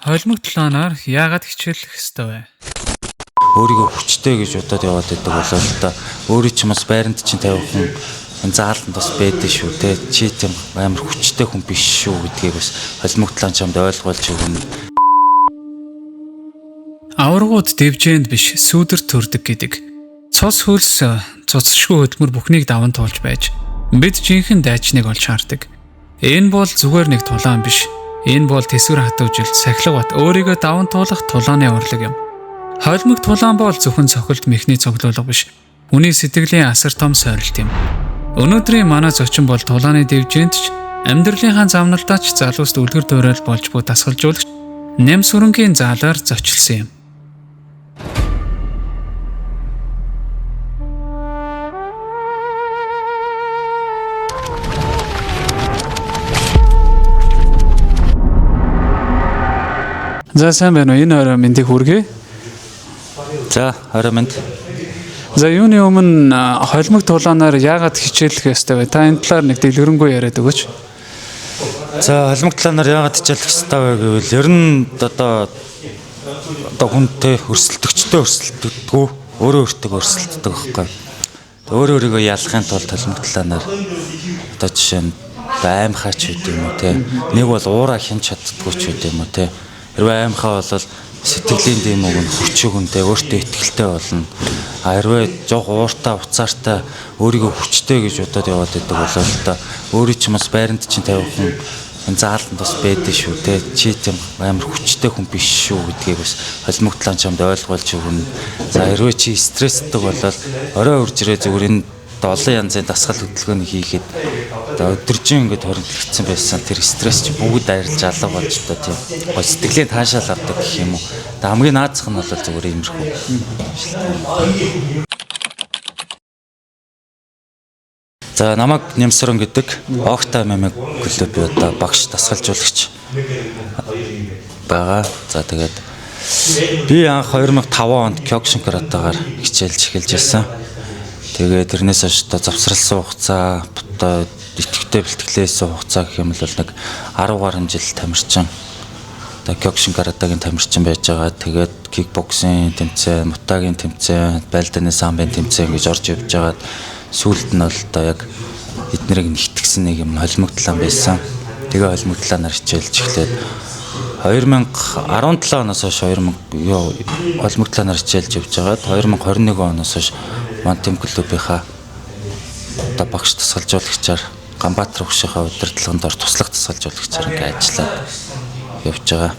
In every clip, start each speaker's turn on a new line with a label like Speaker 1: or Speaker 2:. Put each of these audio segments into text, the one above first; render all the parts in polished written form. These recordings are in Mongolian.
Speaker 1: Холимог талаанаар яагаад хичээлэх ёстой вэ?
Speaker 2: Өөрийгөө хүчтэй гэж бодоод яваад байдаг болоо л та өөрийн ч бас байранд чинь тавих хүн заалтанд бас байдаг шүү те чи тийм амар хүчтэй хүн биш шүү гэдгийг бас холимог талаан чамд ойлгуулж өгнө.
Speaker 1: Аваргууд дэвжээнд биш сүүдэр төрдөг гэдэг. Цус хөлс цуцшгүй хөдөлмөр бүхнийг даван туулж байж бид жинхэнэ дайчныг олж хардаг. Энэ бол зүгээр нэг тулаан биш. Энэ бол тэсвэр хатуужил сахилга бат өөрийгөө даван туулах тулааны урлаг юм. Холимог тулаан бол зөвхөн цохилт мехний цуглуулга биш. Хүний сэтгэлийн асар том сорилт юм. Өнөөдрийн манай зочин бол тулааны дэвжээнд ч амьдралынхаа замналдаач залууст үлгэр дуурайл болж буй дасгалжуулагч Нэм сүрэнгийн заалаар зочилсон юм. За сайн байна уу? Энэ орой мэндийг хүргэе.
Speaker 2: За орой мэнд.
Speaker 1: За юуны өмнө холимог тулаанаар яагаад хичээлэх ёстой вэ? Та энэ талаар нэг дэлгэрэнгүй яриад өгөөч.
Speaker 2: За холимог талаанаар яагаад хичээлэх ёстой вэ гэвэл ер нь одоо хүнтэй өрсөлдөгчтэй өрсөлдөгдгөө өөрөө өөртөө өрсөлддөг байхгүй. Өөрөө өөрийгөө ялахын тулд холимог талаанаар одоо жишээ нь аймхаач үт юм уу те. Нэг бол уураа хин чаддгүй ч үт юм уу те. Хэрвээ аймхаа бол сэтгэлийн дэм үг нь хүч өгөнтэй өөртөө ихтэй болно. Хэрвээ жоох ууртаа уцаартай өөрийгөө хүчтэй гэж бодоод яваад байдаг болоо л та өөрийн ч бас байранд чинь тавих хүн заалтанд бас байдаг шүү те. Чи тийм амар хүчтэй хүн биш шүү гэдгийг бас холимог талаан чамд ойлгуулж өгнө. За хэрвээ чи стресстэй болоод орой урж ирээ зүгээр энэ олон янзын дасгал хөдөлгөөнийг хийхэд өдөржин ингээд хоригд хэвцэн байсан тэр стресс чи бүгд арилж алга болж та тийм гол сэтгэлийн таашаал авдаг гэх юм уу. Хамгийн наазах нь бол зүгээр иймэрхүү. За намайг Нямсрон гэдэг Окта мемэг клуб одоо багш дасгалжуулагч байгаа. За тэгээд би анх 2005 онд Кёкшин каратегаар хичээлж эхэлж байсан. Тэгээд тэрнээс хойш одоо завсралсан хугацаа одоо идэвхтэй бэлтгэлээсэн хугацаа гэх юм бол нэг 10 гаруй жил тамирчин одоо Кёкшин каратегийн тамирчин байж байгаа. Тэгээд кикбоксинг тэмцээн, мутагийн тэмцээн, байлдааны самбын тэмцээн гэж орж явж байгаа. Сүүлд нь бол одоо яг эднэрийг нэгтгсэн нэг юм холимог талаан байсан. Тэгээ холимог талаанаар хичээлж эхлээд 2017 оноос хойш холимог талаанаар хичээлж явж байгаад 2021 оноос хойш Мантим клубийнхаа одоо багш тасгалжуулагчаар Ганбаатар өгшийнхаа удирдлаганд ор туслах тасгалжуулагчаар ингээд ажиллаад явж байгаа.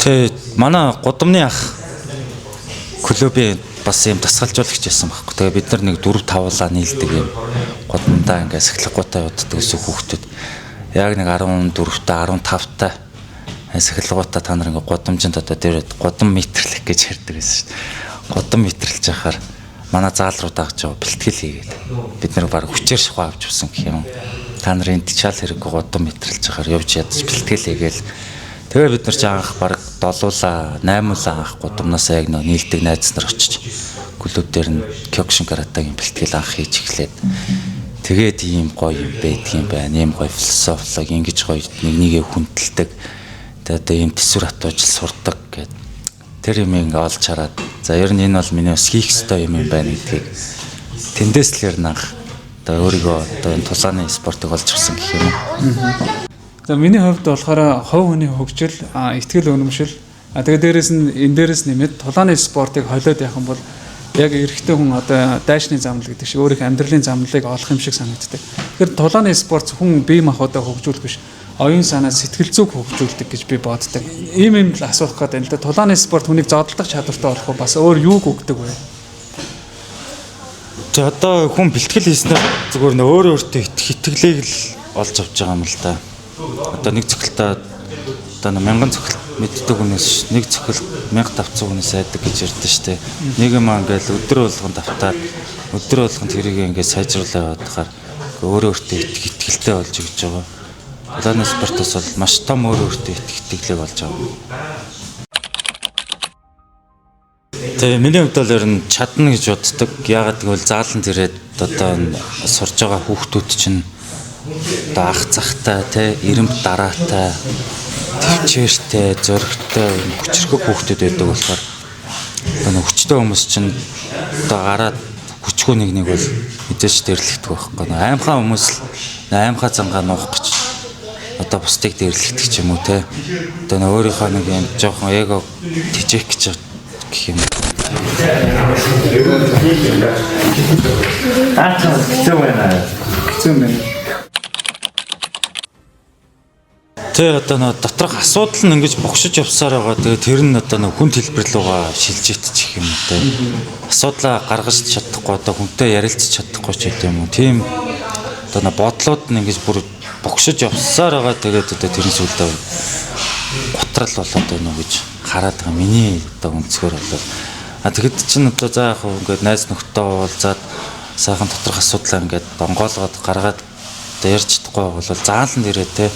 Speaker 2: Тэгээ манай гудамны ах клубын бас юм тасгалжуулагч байсан байхгүй. Тэгээ бид нар нэг 4-5-лаа нийлдэг юм гудамдаа ингээд сахилгагуудаа явдаг гэсэн хүүхдүүд яг нэг 14-та 15-та сахилгагуудаа та нар ингээд гудамжинд одоо дээр гудам метрлэх гэж ярьдаг байсан шүү дээ. Гудам метрлж яхаар манай заал руу дагж байгаа бэлтгэл хийгээд бид нар баг хүчээр шахуу авч явсан гэх юм. Та нар энд чаал хэрэггүй гудам метрлж яхаар явж ядаж бэлтгэл хийгээл тэгээ бид нар ч анх баг 7-уулаа 8-уулаа анх гудамнаас яг нийлдэг найз нар очиж клуб дээр нь Кёкшин каратегийн бэлтгэл анх хийж эхлээд тэгээд ийм гоё юм байдаг юм байна. Ийм гоё философиолог ингэж гоё нэгээ хүндэлдэг. Одоо ийм тэсвэр хатуужил сурдаг гэд тэр юм ингээ олж хараад за ер нь энэ бол миний бас хийх ёстой юм байна гэдгийг тэндээс л ер нь анх одоо өөрийгөө одоо энэ тулааны спортыг олж ирсэн гэх юм.
Speaker 1: За миний хувьд болохоор хувь хүний хөгжил, ихтгэл өнөмшил тэгээ энэ дээрээс нэмээд тулааны спортыг холиод явах юм бол яг эрэгтэй хүн одоо дайшны замнал гэдэг шиг өөрийнх амьдралын замналыг олох юм шиг санагддаг. Тэгэхээр тулааны спорт хүн бие махбодоо хөгжүүлэх биш оюун санаа сэтгэл зүйг хөгжүүлдэг гэж би боддог. Ийм л асуух гэдэг л да. Тулааны спорт хүнийг зодтолдох чадвартай болох бас өөр юуг өгдөг вэ?
Speaker 2: За одоо хүн бэлтгэл хийснээр зүгээр нөө өөртөө итгэлийг л олж авч байгаа юм л да. Одоо нэг цохилтаа одоо 1000 цохилт мэддэг хүнээс нэг цохилт 1500 хүнээс айдаг гэж ярьдэн штэ. Нэг юм ингээл өдөр болгонд автаад өдөр болгонд тэрийг ингээд сайжруулаад явахаар өөртөө итгэлтэй болж өгч байгаа. Тулааны спортоос бол маш том өөртөө итгэлийг олж аваа. Тэгээ миний хувьд бол ер нь чадна гэж боддог. Яагаад гэвэл зааланд ирээд одоо сурж байгаа хүүхдүүд чинь одоо ах захтай те эрэмт дараатай төвчээртэй зөрөгтэй хүчрхэг хүүхдүүд байдаг болохоор одоо хүчтэй хүмүүс чинь одоо гараад хүчгүй нэг бол мэдээж дэрлэгдэх байхгүй. Аймхаа хүмүүс л аймхаа зангаа нуух гэж одоо бусдыг дэрлэгдэх ч юм уу те. Одоо өөрийнхөө нэг юм жоохон эго тижээх гэж гэх юм. Тэ одоо нөө доторх асуудал нь ингэж богшиж явсаар байгаа. Тэгээ тэр нь одоо нөө хүн хэлбэрлүүгээ шилжиж идчих юм те. Асуудлаа гаргаж чадахгүй одоо хүнтэй ярилцж чадахгүй ч гэдэм юм уу. Тийм одоо нөө бодлууд нь ингэж бүр богшиж явсаар байгаа. Тэгээд одоо тэрэн сүлдээ готрал болоод байна уу гэж хараад байгаа. Миний одоо өнцгөр болоод тэгэхэд чинь одоо за яг ингээд найз нөхдөд уулзаад сайхан доторх асуудлаа ингээд донгоолгоод гаргаад одоо ярьж чадахгүй бол заалан дээрээ те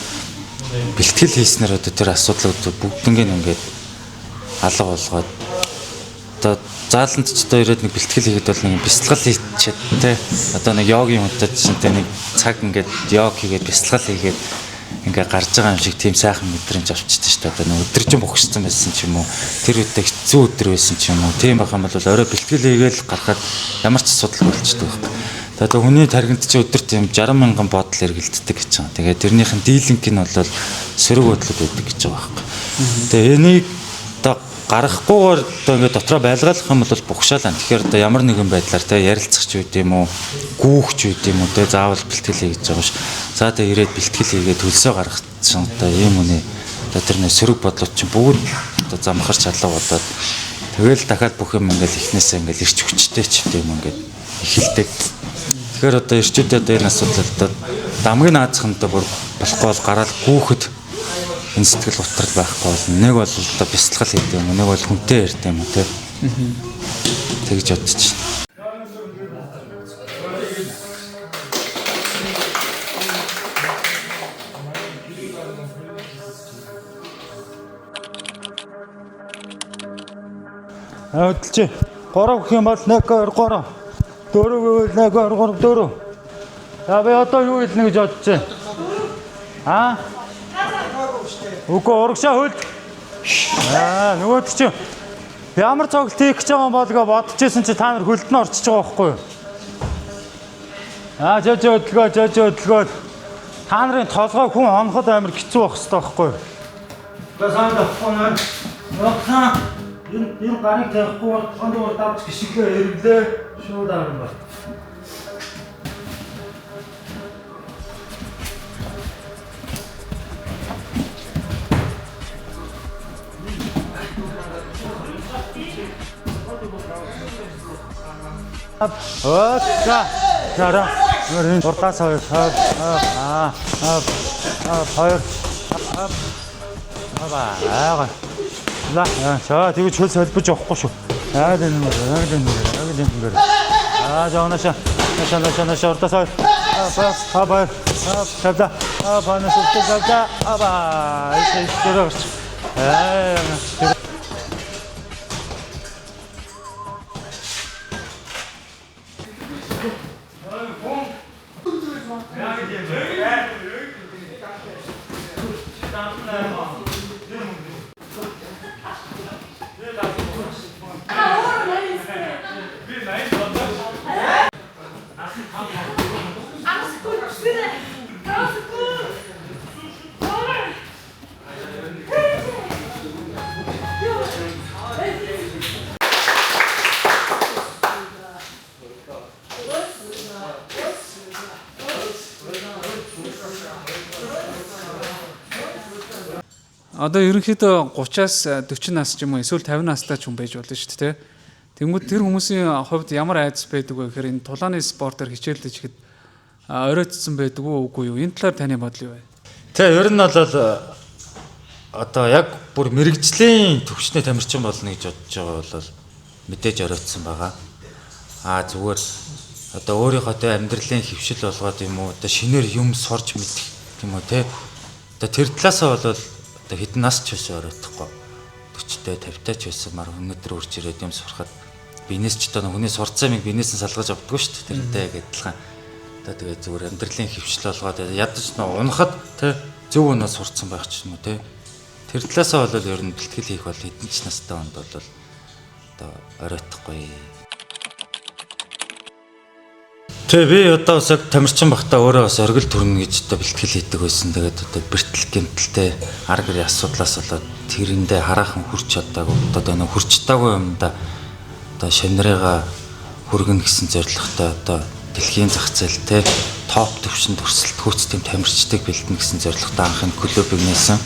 Speaker 2: бэлтгэл хийснээр одоо тэр асуудлууд бүгднийг ингээд алга болгоод одоо зааланд ч одоо ирээд нэг бэлтгэл хийгээд бол нэг бясалгал хийчихэд те одоо нэг йогийн хүнтэй чинь те нэг цаг ингээд йог хийгээд бясалгал хийгээд ингээ гарч байгаа юм шиг тийм сайхан мэдрэмж авчихдээ шүү дээ. Одоо нэг өдөржин бохирцсан байсан ч юм уу. Тэр үедээ хэцүү өдөр байсан ч юм уу. Тийм байх юм бол орой бэлтгэл хийгээл гарахад ямар ч асуудал болчдөг байхгүй. Одоо хүний тархинд чи өдөр тийм 60 мянган бодол эргэлддэг гэж байгаа. Тэгээд тэрнийх нь дийлэнх нь бол сөрөг бодлууд байдаг гэж байгаа байхгүй. Тэгээд энийг одоо гарахгүйгээр одоо ингээ дотроо байлгаалах юм бол бухшаалаа. Тэгэхээр одоо ямар нэгэн байдлаар те ярилцах ч үт юм уу, гүүх ч үт юм уу те заавал бэлтгэл хийж байгаа ш. За тэгээ ирээд бэлтгэл хийгээд төлсөө гаргах чинь одоо ийм үнэ. Одоо тэр нэ сөрөг бодлууд чинь бүгд одоо замхарч алга болоод тэгэл дахиад бүх юм ингээл ихнээсээ ингээл ирч хүчтэй ч юм ингээд эхэлдэг. Тэгэхээр одоо ирчүүдэд энэ асуудал одоо дамгийн наацхантай бүр болохгүй бол гараад гүүхэд энэ сэтгэл утрал байхгүй бол нэг бол одоо бясалгал хийдэг юм, нэг бол хүнтэй ярьдаг юм те. Тэгж бодож байна. Хөдөлж 3 гэх юм бол 1 2 3 4 гэвэл 1 2 3 4. За би одоо юу хэлнэ гэж бодож байна? Үгүй урагшаа хөлд. Нөгөөд чи ямар цогт хийх гэж байгаа юм болго бодчихсон чи та нар хөлд нь орчиж байгаа байхгүй юу? Жож хөдөлгөө. Та нарын толгой хүн оноход амар хэцүү байх хэрэгтэй байхгүй юу? Гасанд авахгүй наа. Энэ гарыг тавихгүй хондор давж гიშглээ эрлээ шууд арга байна. Жара. Уртаас хоёр. Хоёр. За тэгж хөл солбож явахгүй шүү. Яг энэ. Жаанаша. Уртаас хоёр. Хоёр. Тавда. Банас тавда. Эсэрэгч.
Speaker 1: Одоо ерөнхийдөө 30-аас 40 нас ч юм уу эсвэл 50 настай ч хүн байж болно шүү дээ. Тэнгүүд тэр хүмүүсийн хувьд ямар айдас байдаг вэ гэхээр энэ тулааны спортоор хичээлдэж ихэд оройтсон байдаг уу үгүй юу? Энэ талаар таны бодол юу вэ?
Speaker 2: Тэгээ ер нь бол одоо яг бүр мэрэгжлийн төвчний тамирчин болно гэж бодож байгаа бол мэдээж оройтсон байгаа. Зүгээр одоо өөрийнхөө амьдралын хөвшил болгоод юм уу одоо шинээр юм сурч мэдэх юм уу те. Одоо тэр талаасаа бол одоо хэдэн нас ч байсан оройтхгүй 40-тэй 50-тай ч байсан мар өнөдөр үрж ирээд юм сурахад бинээс ч одоо хүний сурцсан юм бинээс нь салгаж авдаггүй шүү дээ тэрнтэй яг адилхан. Одоо тэгээ зүгээр амьдралын хөвчлөл болгоод ядаж нөө унахад тэ зөв өнөө сурцсан байх ч юм уу тэ. Тэр талаасаа бол ер нь бэлтгэл хийх бол хэдэн ч настай онд бол одоо оройтхгүй. Тэгээ би одоо бас яг тамирчин багтаа өөрөө бас оргил төрнө гэж одоо бэлтгэл хийдэг байсан. Тэгээд одоо бэртэл гэмтэлтэй ар гэрийн асуудлаас болоод тэрэндээ хараахан хүрч чадаагүй одоо нэг хүрч чадаагүй юмда одоо шавнарыгаа хүргэн гэсэн зорилготой одоо дэлхийн зах зээлтэй топ төвшөнд өрсөлдөхөөц тэм тамирчдыг бэлдэнэ гэсэн зорилготой анхны клубыг нээсэн.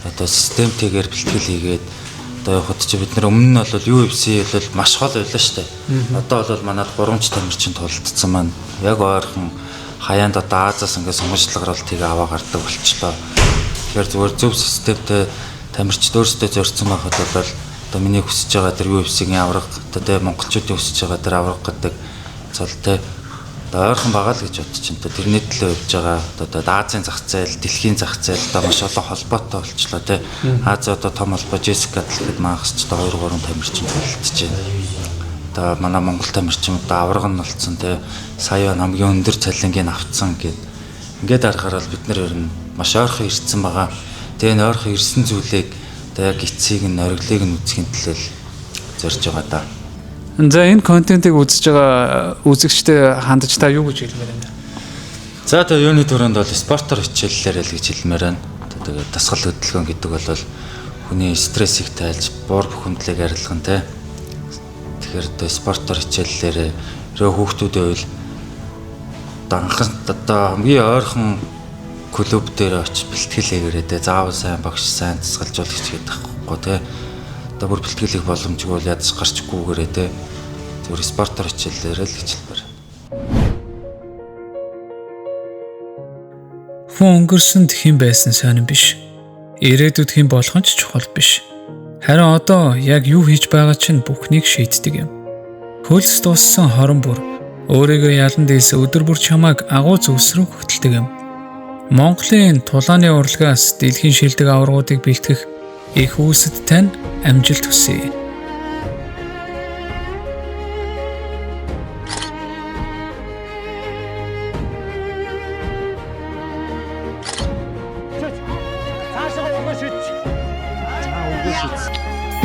Speaker 2: Одоо системтэйгээр бэлтгэл хийгээд одоо явахад чи бид нар өмнө нь бол UFC бол маш хол байлаа шүү дээ. Одоо бол манад 3 ч тамирчин тулалдсан маань яг ойрхон хаяанд одоо Азаас ингээд сонгогчлагралтыг аваа гардаг болчлоо. Тэгэхээр зүгээр зөв системтэй тамирчид өөрсдөө зорьсон байхад бол одоо миний хүсэж байгаа тэр UFC-ийн авраг одоо монголчуудын хүсэж байгаа тэр авраг гэдэг цолтой одоо ойрхон байгаа л гэж бодож байна. Тэрний төлөө явж байгаа одоо Азийн зах зээл, дэлхийн зах зээл одоо маш олон холбоотой болчлоо тий. Аз одоо том холбоо Jessica гэхэд маагч одоо 2-3 тамирчин болчихж байна. Одоо манай монгол тамирчин одоо авраг нь болцсон тий. Сая хамгийн өндөр цалингийг авцсан ингээд харахаар бол бид нар ер нь маш ойрхон ирсэн байгаа. Тэгээ энэ ойрхон ирсэн зүйлийг одоо яг эцсийг нь ориглыг нь үзэхийн төлөө зорж байгаа да.
Speaker 1: За энэ контентыг үзэж байгаа үзэгчдэд хандаж та юу гэж хэлмээр байна?
Speaker 2: За тэгээ юуны төрөнд бол спортоор хичээллээрэй л гэж хэлмээр байна. Тэгээ дасгал хөдөлгөөн гэдэг бол хүний стрессийг тайлж, буур бухимдлыг арилгах те. Тэгэхээр одоо спортоор хичээллээрээ хүүхдүүдийн үйл одоо хамгийн ойрхон клуб дээр очиж бэлтгэл хийгээрээ те. Заавал сайн багш, сайн дасгалжуулагч гэдэг байхгүй те. Одоо бүр бэлтгэл хийх боломжгүй бол ядаж гарчгүйгээрээ те. Зүгээр спортоор хичээллээрэй л гэж хэлмээр.
Speaker 1: Хүн өнгөрсөнд хэн байсан сонирн биш. Ирээдүйд хэн болох нь ч чухал биш. Харин одоо яг юу хийж байгаа чинь бүхнийг шийддэг юм. Хөлс дууссан хорон бүр өөрийгөө ялан дээс өдөр бүр чамайг агуу зүс рүү хөтэлдэг юм. Монголын тулааны урлагаас дэлхийн шилдэг аваргуудыг бэлтгэх их үүсэд тань амжилт хүсье.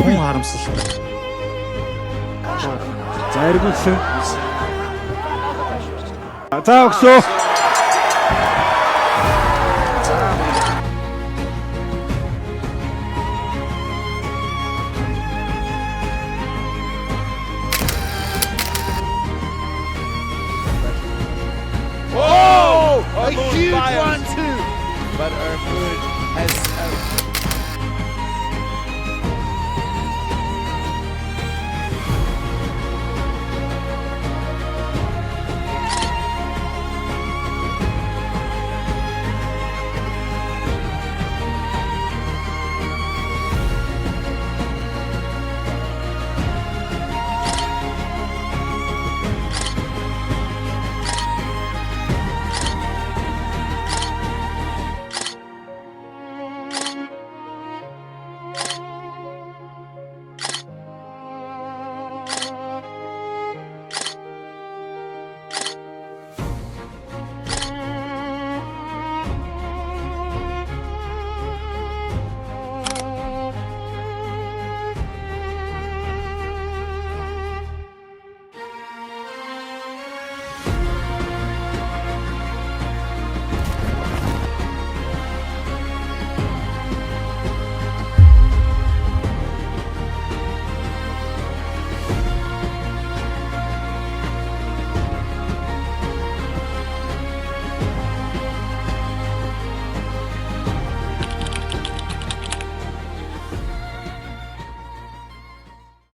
Speaker 3: Хүн харамсал. За эргүүлсэн. За өгсөө.